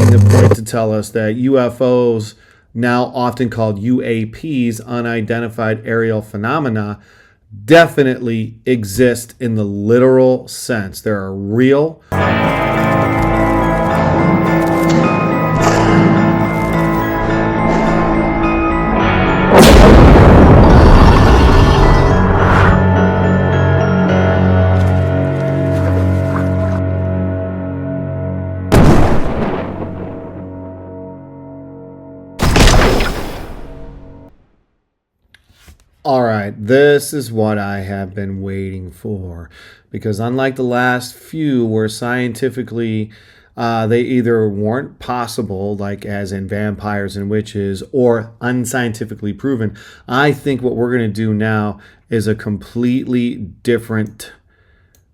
making the point to tell us that UFOs, now often called UAPs, unidentified aerial phenomena, definitely exist in the literal sense. There are real. All right, this is what I have been waiting for, because unlike the last few where scientifically they either weren't possible, like as in vampires and witches, or unscientifically proven, I think what we're going to do now is a completely different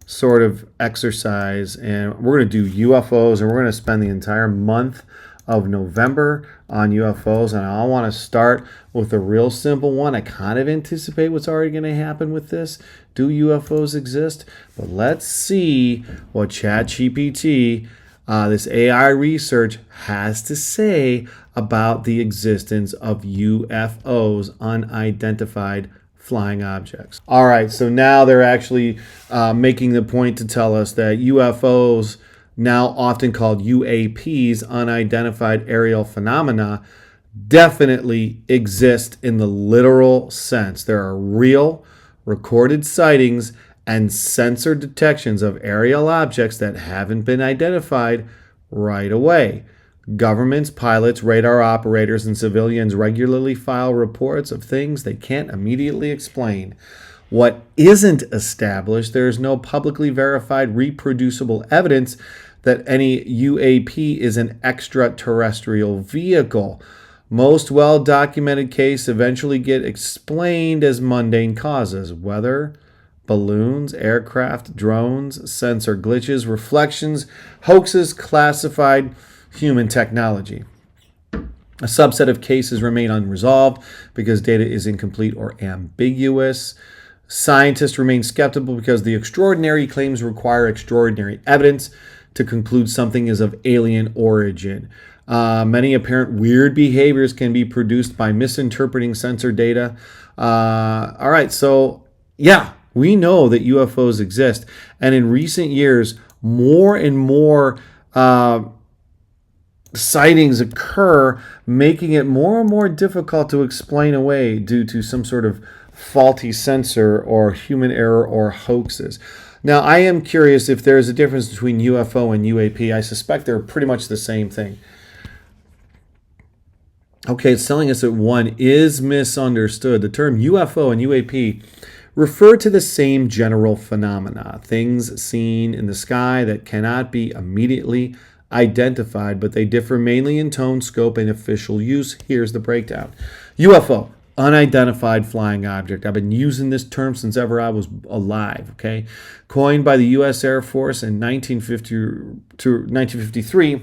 sort of exercise, and we're going to do UFOs, and we're going to spend the entire month of November on UFOs, and I want to start with a real simple one. I kind of anticipate what's already going to happen with this. Do UFOs exist? But let's see what ChatGPT, this AI research, has to say about the existence of UFOs, unidentified flying objects. All right, so now they're actually making the point to tell us that UFOs, now often called UAPs, unidentified aerial phenomena, definitely exist in the literal sense. There are real recorded sightings and sensor detections of aerial objects that haven't been identified right away. Governments, pilots, radar operators, and civilians regularly file reports of things they can't immediately explain. What isn't established, there is no publicly verified reproducible evidence that any UAP is an extraterrestrial vehicle. Most well-documented cases eventually get explained as mundane causes: weather, balloons, aircraft, drones, sensor glitches, reflections, hoaxes, classified human technology. A subset of cases remain unresolved because data is incomplete or ambiguous. Scientists remain skeptical because the extraordinary claims require extraordinary evidence to conclude something is of alien origin. Many apparent weird behaviors can be produced by misinterpreting sensor data. All right, so yeah, we know that UFOs exist. And in recent years, more and more sightings occur, making it more and more difficult to explain away due to some sort of faulty sensor or human error or hoaxes. Now, I am curious if there's a difference between UFO and UAP. I suspect they're pretty much the same thing. Okay, it's telling us that one is misunderstood. The term UFO and UAP refer to the same general phenomena, things seen in the sky that cannot be immediately identified, but they differ mainly in tone, scope, and official use. Here's the breakdown. UFO, unidentified flying object. I've been using this term since ever I was alive, okay? Coined by the U.S. Air Force in 1953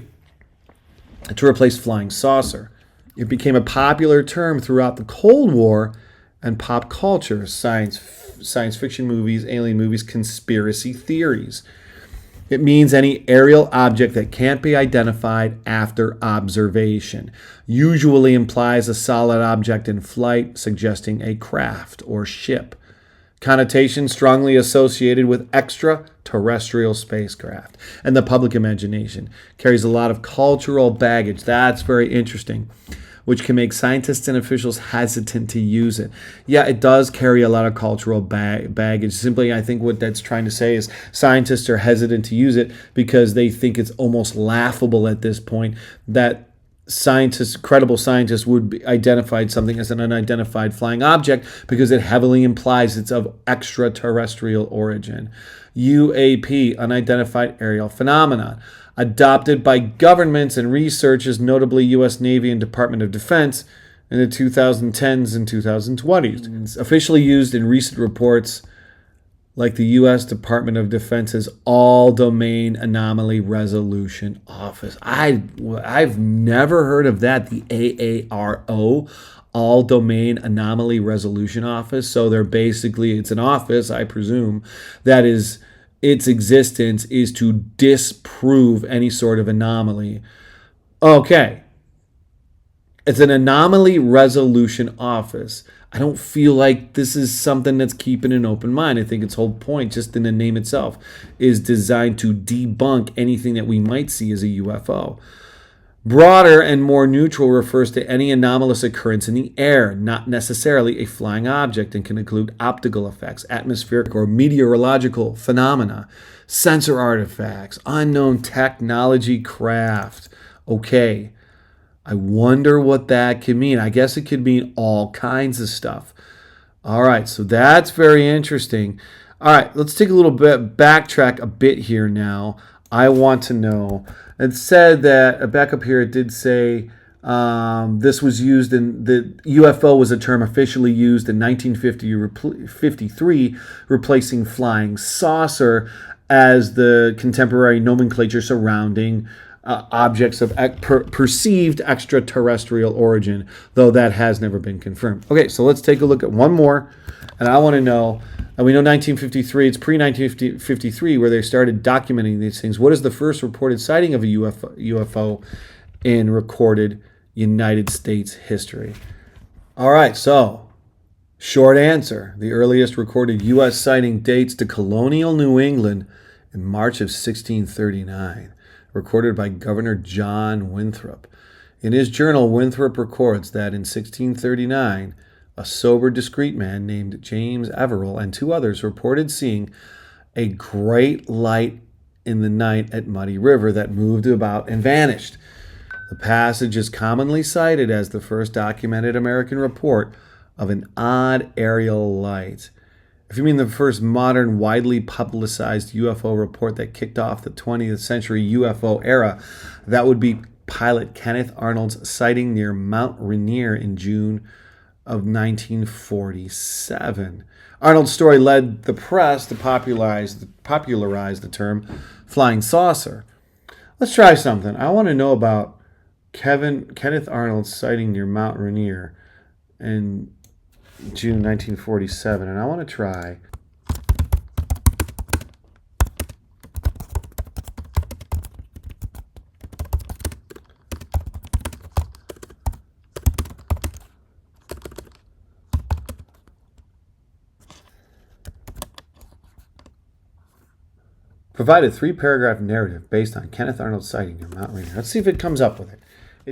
to replace flying saucer. It became a popular term throughout the Cold War and pop culture, science fiction movies, alien movies, conspiracy theories. It means any aerial object that can't be identified after observation. Usually implies a solid object in flight, suggesting a craft or ship. Connotation strongly associated with extraterrestrial spacecraft. And the public imagination carries a lot of cultural baggage. That's very interesting, which can make scientists and officials hesitant to use it. Yeah, it does carry a lot of cultural baggage. Simply, I think what that's trying to say is scientists are hesitant to use it because they think it's almost laughable at this point that credible scientists would identify something as an unidentified flying object because it heavily implies it's of extraterrestrial origin. UAP, unidentified aerial phenomenon, adopted by governments and researchers, notably U.S. Navy and Department of Defense, in the 2010s and 2020s. It's officially used in recent reports like the U.S. Department of Defense's All-Domain Anomaly Resolution Office. I've never heard of that, the AARO, All-Domain Anomaly Resolution Office. So it's an office, I presume, that is, its existence is to disprove any sort of anomaly. Okay. It's an anomaly resolution office. I don't feel like this is something that's keeping an open mind. I think its whole point, just in the name itself, is designed to debunk anything that we might see as a UFO. Broader and more neutral refers to any anomalous occurrence in the air, not necessarily a flying object, and can include optical effects, atmospheric or meteorological phenomena, sensor artifacts, unknown technology craft. Okay, I wonder what that could mean. I guess it could mean all kinds of stuff. All right, so that's very interesting. All right, let's take a little bit, backtrack a bit here now. I want to know. It said that, back up here, it did say this was used in, the UFO was a term officially used in 1953, replacing flying saucer as the contemporary nomenclature surrounding objects of perceived extraterrestrial origin, though that has never been confirmed. Okay, so let's take a look at one more, and I want to know, and we know 1953, it's pre-1953 where they started documenting these things. What is the first reported sighting of a UFO in recorded United States history? All right, so short answer. The earliest recorded U.S. sighting dates to colonial New England in March of 1639. Recorded by Governor John Winthrop. In his journal, Winthrop records that in 1639, a sober, discreet man named James Everell and two others reported seeing a great light in the night at Muddy River that moved about and vanished. The passage is commonly cited as the first documented American report of an odd aerial light. If you mean the first modern, widely publicized UFO report that kicked off the 20th century UFO era, that would be pilot Kenneth Arnold's sighting near Mount Rainier in June of 1947. Arnold's story led the press to popularize the term flying saucer. Let's try something. I want to know about Kenneth Arnold's sighting near Mount Rainier in June 1947, and I want to try provide a 3-paragraph narrative based on Kenneth Arnold's sighting near Mount Rainier. Let's see if it comes up with it.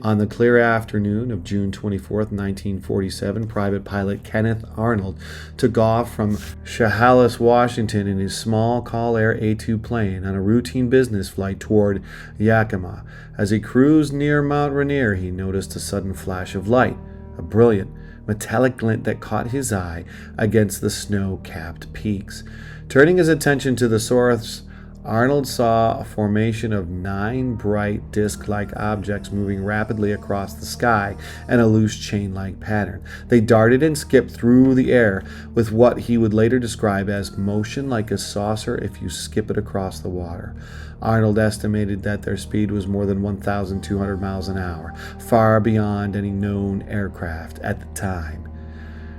On the clear afternoon of June 24th, 1947, private pilot Kenneth Arnold took off from Chehalis, Washington in his small Call Air A-2 plane on a routine business flight toward Yakima. As he cruised near Mount Rainier, he noticed a sudden flash of light, a brilliant, metallic glint that caught his eye against the snow-capped peaks. Turning his attention to the source, Arnold saw a formation of 9 bright disc-like objects moving rapidly across the sky in a loose chain-like pattern. They darted and skipped through the air with what he would later describe as motion like a saucer if you skip it across the water. Arnold estimated that their speed was more than 1,200 miles an hour, far beyond any known aircraft at the time.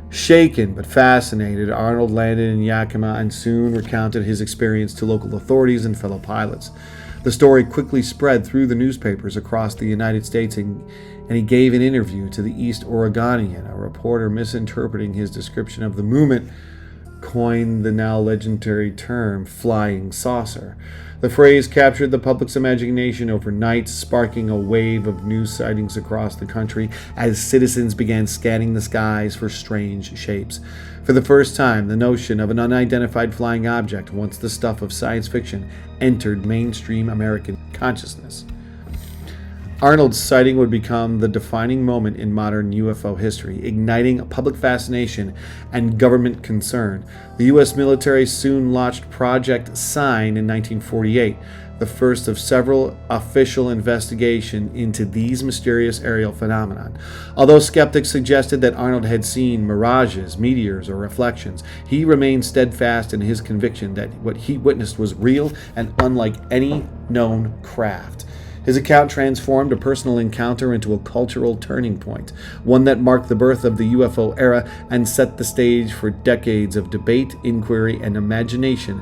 Shaken but fascinated, Arnold landed in Yakima and soon recounted his experience to local authorities and fellow pilots. The story quickly spread through the newspapers across the United States, and he gave an interview to the East Oregonian. A reporter, misinterpreting his description of the movement, coined the now legendary term flying saucer. The phrase captured the public's imagination overnight, sparking a wave of news sightings across the country as citizens began scanning the skies for strange shapes. For the first time, the notion of an unidentified flying object, once the stuff of science fiction, entered mainstream American consciousness. Arnold's sighting would become the defining moment in modern UFO history, igniting public fascination and government concern. The U.S. military soon launched Project Sign in 1948, the first of several official investigations into these mysterious aerial phenomena. Although skeptics suggested that Arnold had seen mirages, meteors, or reflections, he remained steadfast in his conviction that what he witnessed was real and unlike any known craft. His account transformed a personal encounter into a cultural turning point, one that marked the birth of the UFO era and set the stage for decades of debate, inquiry, and imagination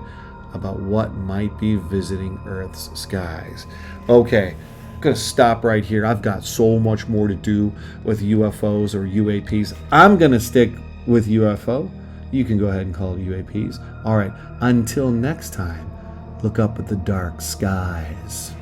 about what might be visiting Earth's skies. Okay, going to stop right here. I've got so much more to do with UFOs or UAPs. I'm going to stick with UFO. You can go ahead and call it UAPs. All right, until next time, look up at the dark skies.